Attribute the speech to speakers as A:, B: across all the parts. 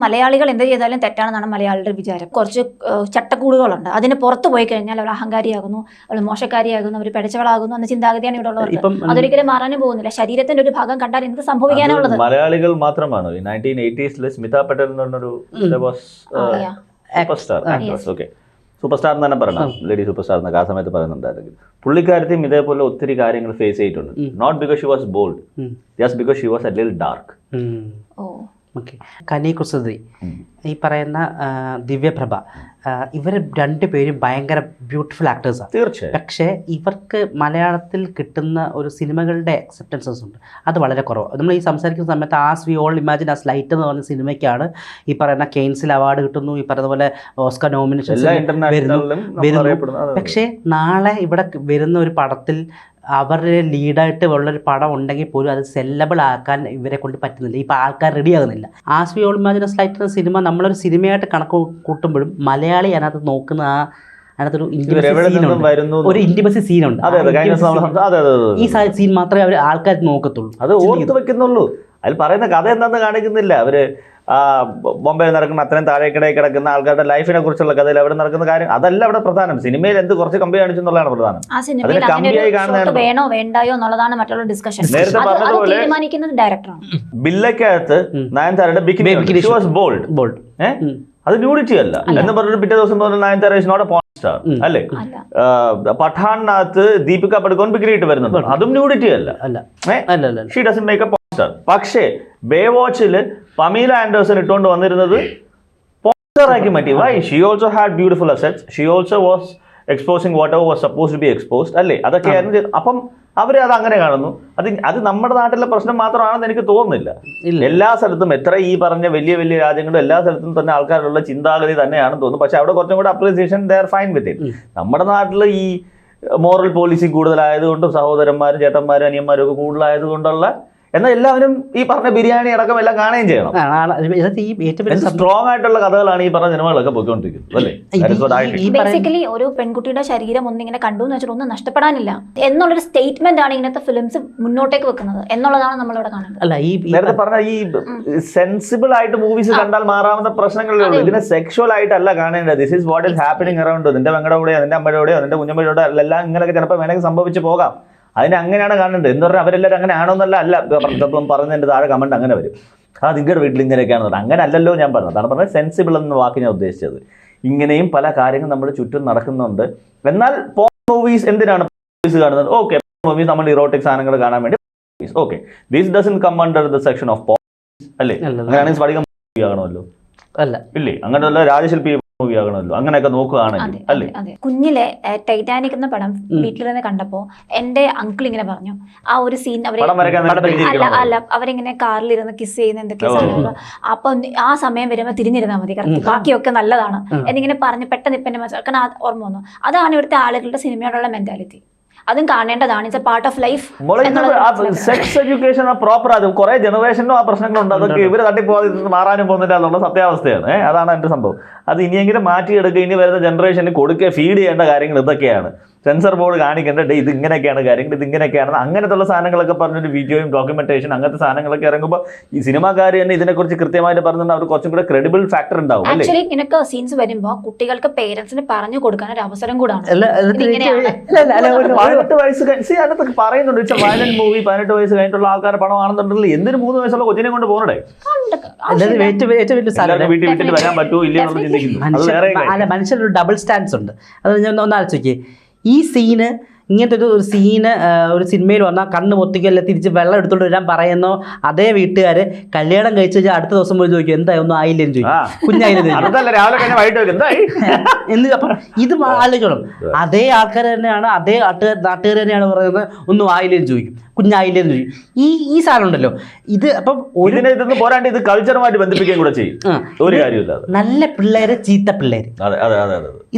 A: മലയാളികൾ എന്ത് ചെയ്താലും തെറ്റാണെന്നാണ് മലയാളികളുടെ വിചാരം. കുറച്ച് ചട്ടക്കൂടുകളുണ്ട്. അതിന് പുറത്ത് പോയി കഴിഞ്ഞാൽ അവർ അഹങ്കാരിയാകുന്നു, അവർ മോശക്കാരിയാകുന്നു, അവർ പിഴച്ചവളാകുന്നു എന്ന ചിന്താഗതിയാണ് ഇവിടെ ഉള്ളവർക്ക്. അതൊരിക്കലും മാറാനും പോകുന്നില്ല. ശരീരത്തിന്റെ ഒരു ഭാഗം കണ്ടാൽ എന്ത് സംഭവിക്കാനുള്ളത്?
B: മലയാളികൾ മാത്രമാണ്. 1980s സ്മിത പട്ടേൽ എന്ന് പറഞ്ഞൊരു സൂപ്പർ സ്റ്റാർ എന്ന് തന്നെ പറയണം, ലേഡി സൂപ്പർ സ്റ്റാർ എന്നൊക്കെ ആ സമയത്ത് പറയുന്നുണ്ടായിരുന്നു. പുള്ളിക്കാരത്തെയും ഇതേപോലെ ഒത്തിരി കാര്യങ്ങൾ ഫേസ് ചെയ്തിട്ടുണ്ട്. Not because she was bold, just because she was a little dark.
C: Okay. Kani Kusruti, ഈ പറയുന്ന ദിവ്യപ്രഭ, ഇവർ രണ്ടുപേരും ഭയങ്കര ബ്യൂട്ടിഫുൾ ആക്ടേഴ്സാണ്.
B: തീർച്ചയായും.
C: പക്ഷേ ഇവർക്ക് മലയാളത്തിൽ കിട്ടുന്ന ഒരു സിനിമകളുടെ അക്സെപ്റ്റൻസസ് ഉണ്ട്, അത് വളരെ കുറവാണ്. നമ്മൾ ഈ സംസാരിക്കുന്ന സമയത്ത് as we all imagine as light എന്ന് പറഞ്ഞ സിനിമയ്ക്കാണ് ഈ പറയുന്ന കെയ്ൻസിൽ അവാർഡ് കിട്ടുന്നു, ഈ പറയുന്ന പോലെ ഓസ്കർ നോമിനേഷൻസ് വരുന്നു. പക്ഷേ നാളെ ഇവിടെ വരുന്ന ഒരു പടത്തിൽ അവരുടെ ലീഡായിട്ട് ഉള്ളൊരു പടം ഉണ്ടെങ്കിൽ പോലും അത് സെല്ലബിൾ ആക്കാൻ ഇവരെ കൊണ്ട് പറ്റുന്നില്ല. ഇപ്പോൾ ആൾക്കാർ റെഡി ആകുന്നില്ല. As we all imagine as light എന്ന സിനിമ നമ്മളൊരു സിനിമയായിട്ട് കണക്ക് കൂട്ടുമ്പോഴും മലയാളി അതിനകത്ത് നോക്കുന്ന അതിനകത്തൊരു ഇന്റിമസി സീനുണ്ട്. ഈ സീൻ മാത്രമേ അവർ ആൾക്കാർ നോക്കത്തുള്ളൂ,
B: അത് ഓർത്ത് വെക്കുന്നുള്ളൂ. അതിൽ പറയുന്ന കഥ എന്താണെന്ന് കാണിക്കുന്നില്ല. അവര് ബോംബെയിൽ നടക്കുന്ന അത്രയും താഴേക്കിടയിൽ കിടക്കുന്ന ആൾക്കാരുടെ ലൈഫിനെ കുറിച്ചുള്ള കഥയിൽ അവിടെ നടക്കുന്ന കാര്യം അതല്ല അവിടെ പ്രധാനം. സിനിമയിൽ എന്ത് കുറച്ച് കമ്പി കാണിച്ചു എന്നുള്ളതാണ് പ്രധാനം.
A: വേണോ വേണ്ടായോ എന്നുള്ളതാണ് മറ്റുള്ള ഡിസ്കഷൻ.
B: നേരത്തെ പറഞ്ഞതുപോലെ ബില്ലയ്ക്കകത്ത് നയൻതാരയുടെ ബിക്കിനി വാസ് ബോൾഡ്. അത് ന്യൂഡിറ്റി അല്ല എന്ന് പറഞ്ഞിട്ട് പിറ്റേ ദിവസം പറഞ്ഞ Nayanthara is not a porn star അല്ലേ. പഠാണിനകത്ത് ദീപിക പടുക്കോൺ ബിക്കിനിയിട്ട് വരുന്നുണ്ട്, അതും ന്യൂഡിറ്റി അല്ല. She doesn't make a porn star. പക്ഷേ ബേ വാച്ചില് പമീല ആൻഡേഴ്സൺ ഇട്ടുകൊണ്ട് വന്നിരുന്നത് പോസ്റ്ററാക്കി മാറ്റി. Why? She also had beautiful assets, she also was exposing what ever was suppose to be exposed അല്ലേ. അതൊക്കെയായിരുന്നു. അപ്പം അവർ അത് അങ്ങനെ കാണുന്നു. അത് നമ്മുടെ നാട്ടിലെ പ്രശ്നം മാത്രമാണെന്ന് എനിക്ക് തോന്നുന്നില്ല. എല്ലാ സ്ഥലത്തും എത്ര ഈ പറഞ്ഞ വലിയ വലിയ രാജ്യങ്ങളും എല്ലാ സ്ഥലത്തും തന്നെ ആൾക്കാരുള്ള ചിന്താഗതി തന്നെയാണെന്ന് തോന്നുന്നു. പക്ഷെ അവിടെ കുറച്ചും കൂടെ appreciation they are fine with it. നമ്മുടെ നാട്ടിൽ ഈ മോറൽ പോളിസി കൂടുതലായതുകൊണ്ടും സഹോദരന്മാരും ചേട്ടന്മാരും അനിയന്മാരും ഒക്കെ കൂടുതലായതുകൊണ്ടുള്ള, എന്നാൽ എല്ലാവരും ഈ പറഞ്ഞ ബിരിയാണി അടക്കം എല്ലാം കാണുകയും ചെയ്യണം. സ്ട്രോങ് ആയിട്ടുള്ള കഥകളാണ് ഈ പറഞ്ഞ സിനിമകളൊക്കെ പോയിക്കൊണ്ടിരിക്കുന്നത് അല്ലേ.
A: ബേസിക്കലി ഒരു പെൺകുട്ടിയുടെ ശരീരം ഒന്നിങ്ങനെ കണ്ടു എന്ന് വെച്ചാൽ ഒന്നും നഷ്ടപ്പെടാനില്ല എന്നുള്ളൊരു സ്റ്റേറ്റ്മെന്റ് ആണ് ഇങ്ങനത്തെ ഫിലിംസ് മുന്നോട്ടേക്ക് വെക്കുന്നത് എന്നുള്ളതാണ് നമ്മളിവിടെ കാണുന്നത്.
B: നേരത്തെ പറഞ്ഞ ഈ സെൻസിബിൾ ആയിട്ട് മൂവീസ് കണ്ടാൽ മാറാവുന്ന പ്രശ്നങ്ങളേ ഉള്ളൂ. ഇതിനെ സെക്ഷൽ ആയിട്ടല്ല കാണേണ്ടത്. This is what is happening around. നിന്റെ മകളുടെ കൂടെയോ നിന്റെ അമ്മയുടെ കൂടെയോ നിന്റെ കുഞ്ഞമ്മയുടെ എല്ലാം ഇങ്ങനെയൊക്കെ ചിലപ്പോൾ വേണമെങ്കിൽ സംഭവിച്ചു പോകാം. അതിനെ അങ്ങനെയാണ് കാണേണ്ടത്. എന്ന് പറഞ്ഞാൽ അവരെല്ലാവരും അങ്ങനെ ആണോന്നല്ല പറഞ്ഞതിൻ്റെ താഴെ കമന്റ് അങ്ങനെ വരും, ആ നിങ്ങളുടെ വീട്ടിൽ ഇങ്ങനെയൊക്കെയാണെന്ന് പറഞ്ഞാൽ അങ്ങനെ അല്ലല്ലോ ഞാൻ പറഞ്ഞത്. അതാണ് പറഞ്ഞത് സെൻസിബിൾ എന്ന വാക്ക് ഞാൻ ഉദ്ദേശിച്ചത്. ഇങ്ങനെയും പല കാര്യങ്ങൾ നമ്മുടെ ചുറ്റും നടക്കുന്നുണ്ട്. എന്നാൽ പോൺ മൂവീസ് എന്തിനാണ് മൂവീസ് കാണുന്നത്? ഓക്കെ, മൂവീസ് നമ്മൾ ഇറോട്ടിക് സാധനങ്ങൾ കാണാൻ വേണ്ടി movies. Okay, this doesn't come under the section of porn അല്ലേ. അങ്ങനെയാണെങ്കിൽ സ്ഫടികം മൂവി ആകണമല്ലോ അല്ല ഇല്ലേ, അങ്ങനെയുള്ള രാജശില്പി മൂവി ആകണമല്ലോ, അങ്ങനെയൊക്കെ നോക്കുകയാണെങ്കിൽ അല്ലേ.
A: കുഞ്ഞിലെ ടൈറ്റാനിക് എന്ന പടം വീട്ടിലിരുന്ന് കണ്ടപ്പോ എന്റെ അങ്കിൾ ഇങ്ങനെ പറഞ്ഞു, ആ ഒരു സീൻ അവരിങ്ങനെ കാറിലിരുന്ന് കിസ് ചെയ്യുന്ന എന്തൊക്കെ സാധനങ്ങൾ, അപ്പൊ ആ സമയം വരുമ്പോ തിരിഞ്ഞിരുന്നാൽ മതി, ബാക്കിയൊക്കെ നല്ലതാണ് എന്നിങ്ങനെ പറഞ്ഞ് പെട്ടെന്ന് ഇപ്പം എന്റെ ഓർമ്മ വന്നു. അതാണ് ഇവിടുത്തെ ആളുകളുടെ സിനിമയോടുള്ള മെന്റാലിറ്റി. അതും കാണേണ്ടതാണ്. It's A part of life.
B: Sex education proper അത് കുറെ ജനറേഷനും ആ പ്രശ്നങ്ങളുണ്ട്. അതൊക്കെ ഇവര് തട്ടിപ്പോകാതെ മാറാനും പോകുന്നില്ല എന്നുള്ള സത്യാവസ്ഥയാണ്. അതാണ് എന്റെ സംഭവം. അത് ഇനിയെങ്കിലും മാറ്റിയെടുക്കുക. ഇനി വരുന്ന ജനറേഷന് കൊടുക്കുക, ഫീഡ് ചെയ്യേണ്ട കാര്യങ്ങൾ ഇതൊക്കെയാണ്. സെൻസർ ബോർഡ് കാണിക്കേണ്ട ഇത് ഇങ്ങനെയൊക്കെയാണ് കാര്യങ്ങൾ, ഇത് ഇങ്ങനെയൊക്കെയാണ്, അങ്ങനത്തുള്ള സാധനങ്ങളൊക്കെ പറഞ്ഞൊരു വീഡിയോയും ഡോക്യുമെന്റേഷൻ അങ്ങനത്തെ സാധനങ്ങളൊക്കെ ഇറങ്ങുമ്പോൾ ഈ സിനിമാക്കാർ തന്നെ ഇതിനെക്കുറിച്ച് കൃത്യമായിട്ട് പറഞ്ഞാൽ അവർ കുറച്ചും കൂടെ ക്രെഡിബിൾ ഫാക്ടർ ഉണ്ടാവും.
A: ആക്ച്വലി ഇങ്ങനൊക്കെ സീൻസ് വരുമ്പോൾ കുട്ടികൾക്ക് പേരൻസിന് പറഞ്ഞു കൊടുക്കാൻ ഒരു അവസരം കൂടാണ്.
B: 18 വയസ്സ് അതിനകത്ത് പറയുന്നുണ്ട് ഇറ്റ്സ് എ വയലന്റ് മൂവി. 18 വയസ്സ് കഴിഞ്ഞിട്ടുള്ള ആൾക്കാരുടെ പണമാണെന്നുണ്ടെങ്കിൽ എന്തിനു 3 വയസ്സുള്ള കൊച്ചിനെ കൊണ്ട് പോകണേ? വീട്ടിൽ വിട്ടിട്ട് വരാൻ പറ്റുമോ ഇല്ല എന്നുള്ള ചിന്തിക്കുന്നു.
C: മനുഷ്യനൊരു ഡബിൾ സ്റ്റാൻഡ്സ് ഉണ്ട്. അത് ഞാൻ ഒന്ന് ആലോചിക്കേ, ഈ സീന് ഇങ്ങനത്തെ ഒരു സീന് ഒരു സിനിമയിൽ വന്നാൽ കണ്ണ് പൊത്തിക്കല്ല തിരിച്ച് വെള്ളം എടുത്തോണ്ട് വരാൻ പറയുന്നോ അതേ വീട്ടുകാർ കല്യാണം കഴിച്ചു കഴിഞ്ഞാൽ അടുത്ത ദിവസം പോയി ചോദിക്കും എന്തായി ഒന്നും ആയില്ലെന്ന് ചോദിക്കും, കുഞ്ഞായില്ലെന്ന്. അപ്പം ഇത് ആലോചിക്കണം. അതേ ആൾക്കാർ തന്നെയാണ്, അതേ നാട്ടുകാർ തന്നെയാണ് പറയുന്നത് ഒന്നും ആയില്ലെന്ന് ചോദിക്കും, കുഞ്ഞായില്ലെന്ന് ചോദിക്കും. ഈ സാധനം ഉണ്ടല്ലോ ഇത്. അപ്പം
B: ഇതൊന്നും പോരാണ്ട് ഇത് കൾച്ചറുമായിട്ട് ബന്ധിപ്പിക്കുകയും കൂടെ ചെയ്യും. ഒരു കാര്യമില്ല.
C: നല്ല പിള്ളേര് ചീത്ത പിള്ളേര്,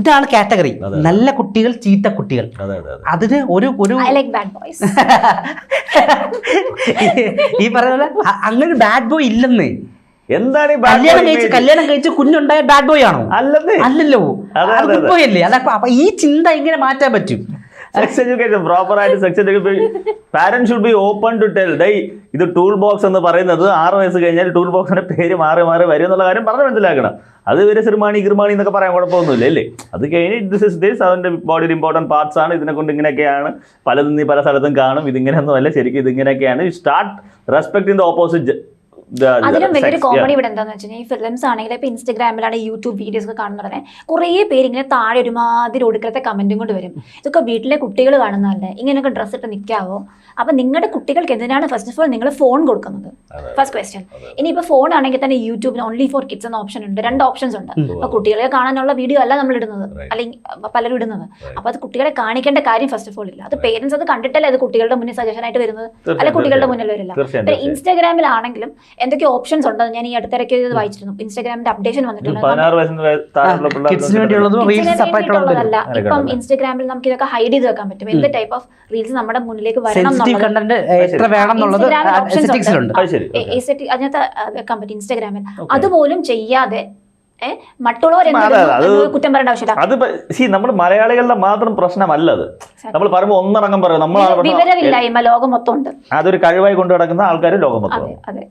C: ഇതാണ് കാറ്റഗറി. നല്ല കുട്ടികൾ ചീത്ത കുട്ടികൾ. അതിന് ഒരു ഈ പറയുന്ന അങ്ങനെ ബാഡ് ബോയ് ഇല്ലെന്ന്.
B: എന്താണ്
C: കല്യാണം കഴിച്ച് കുഞ്ഞുണ്ടായ ബാഡ് ബോയ് ആണോ? അല്ലല്ലോ, ഗുഡ് ബോയ് അല്ലേ. അപ്പൊ ഈ ചിന്ത എങ്ങനെ മാറ്റാൻ പറ്റും?
B: സെക്സ് എഡ്യൂക്കേഷൻ പ്രോപ്പർ ആയിട്ട് sex education parent should be open to tell ഡൈ ഇത് ടൂൾ ബോക്സ് എന്ന് പറയുന്നത് 6 വയസ്സ് കഴിഞ്ഞാൽ ടൂൾ ബോക്സിന്റെ പേര് മാറി മാറി വരും എന്നുള്ള കാര്യം പറഞ്ഞ് മനസ്സിലാക്കണം. അത് ഇവര് സിർമാണി ഗിർമാണി എന്നൊക്കെ പറയാൻ കുഴപ്പമൊന്നുമില്ല അല്ലേ. അത് കഴിഞ്ഞ് ദിസ് ഇസ് ദിസ് അതിന്റെ ബോഡിയുടെ ഇമ്പോർട്ടൻറ്റ് പാർട്സ് ആണ്, ഇതിനെ കൊണ്ട് ഇങ്ങനെയൊക്കെയാണ്, പലതും നീ പല സ്ഥലത്തും കാണും, ഇതിങ്ങനെയൊന്നും അല്ല ശരിക്കും ഇതിങ്ങനെയൊക്കെയാണ്. Start respecting the opposite.
A: അതിലും വലിയൊരു കോമഡി ഇവിടെ എന്താണെന്ന് വെച്ചാൽ ഈ ഫിലിംസ് ആണെങ്കിൽ ഇപ്പൊ ഇൻസ്റ്റഗ്രാമിലാണ് യൂട്യൂബ് വീഡിയോസ് ഒക്കെ കാണുന്നവരെ കുറേ പേര് ഇങ്ങനെ താഴെ ഒരുമാതിരി ഒടുക്കലത്തെ കമന്റും കൊണ്ട് വരും. ഇതൊക്കെ വീട്ടിലെ കുട്ടികൾ കാണുന്നതല്ലേ, ഇങ്ങനെയൊക്കെ ഡ്രസ്സ് ഇട്ട് നിൽക്കാവോ? അപ്പൊ നിങ്ങളുടെ കുട്ടികൾക്ക് എന്തിനാണ് ഫസ്റ്റ് ഓഫ് ഓൾ നിങ്ങൾ ഫോൺ കൊടുക്കുന്നത്? First question. ഇനിയിപ്പോൾ ഫോൺ ആണെങ്കിൽ തന്നെ യൂട്യൂബിന് ഓൺലി ഫോർ കിഡ്സ് എന്ന ഓപ്ഷൻ ഉണ്ട്, 2 ഓപ്ഷൻസ് ഉണ്ട്. അപ്പൊ കുട്ടികളെ കാണാനുള്ള വീഡിയോ അല്ല നമ്മൾ ഇടുന്നത്, അല്ലെങ്കിൽ പലരും ഇടുന്നത്. അപ്പൊ അത് കുട്ടികളെ കാണിക്കേണ്ട കാര്യം ഫസ്റ്റ് ഓഫ് ഓൾ ഇല്ല. അത് പേരൻസ് അത് കണ്ടിട്ടല്ലേ അത് കുട്ടികളുടെ മുന്നിൽ സജഷൻ ആയിട്ട് വരുന്നത്, അല്ലെ കുട്ടികളുടെ മുന്നിൽ വരില്ല. ഇൻസ്റ്റാഗ്രാമിലാണെങ്കിലും എന്തൊക്കെ ഓപ്ഷൻസ് ഉണ്ട്. ഞാൻ ഈ അടുത്തിടയ്ക്ക് വായിച്ചിരുന്നു, ഇൻസ്റ്റാഗ്രാമിന്റെ അപ്ഡേഷൻ വന്നിട്ടുള്ളതല്ല. ഇപ്പം ഇൻസ്റ്റാഗ്രാമിൽ നമുക്ക് ഇതൊക്കെ ഹൈഡ് ചെയ്ത് വെക്കാൻ പറ്റും. എന്ത് ടൈപ്പ് ഓഫ് റീൽസ് നമ്മുടെ മുന്നിലേക്ക് വരണം അതിനകത്ത് വെക്കാൻ പറ്റും ഇൻസ്റ്റാഗ്രാമിൽ. അതുപോലും ചെയ്യാതെ മറ്റുള്ളവർ കുറ്റം പറയേണ്ട ആവശ്യമില്ല.
B: അത് നമ്മൾ മലയാളികളുടെ മാത്രം പ്രശ്നമല്ല. അത് നമ്മൾ പറയുമ്പോൾ ഒന്നടങ്കം പറയും, നമ്മളാണ്
A: വിവരമില്ലായ്മ ലോകം മൊത്തം ഉണ്ട്.
B: അതൊരു കഴിവായി കൊണ്ടു നടക്കുന്ന ആൾക്കാർ ലോകം മൊത്തം.
A: അതെ.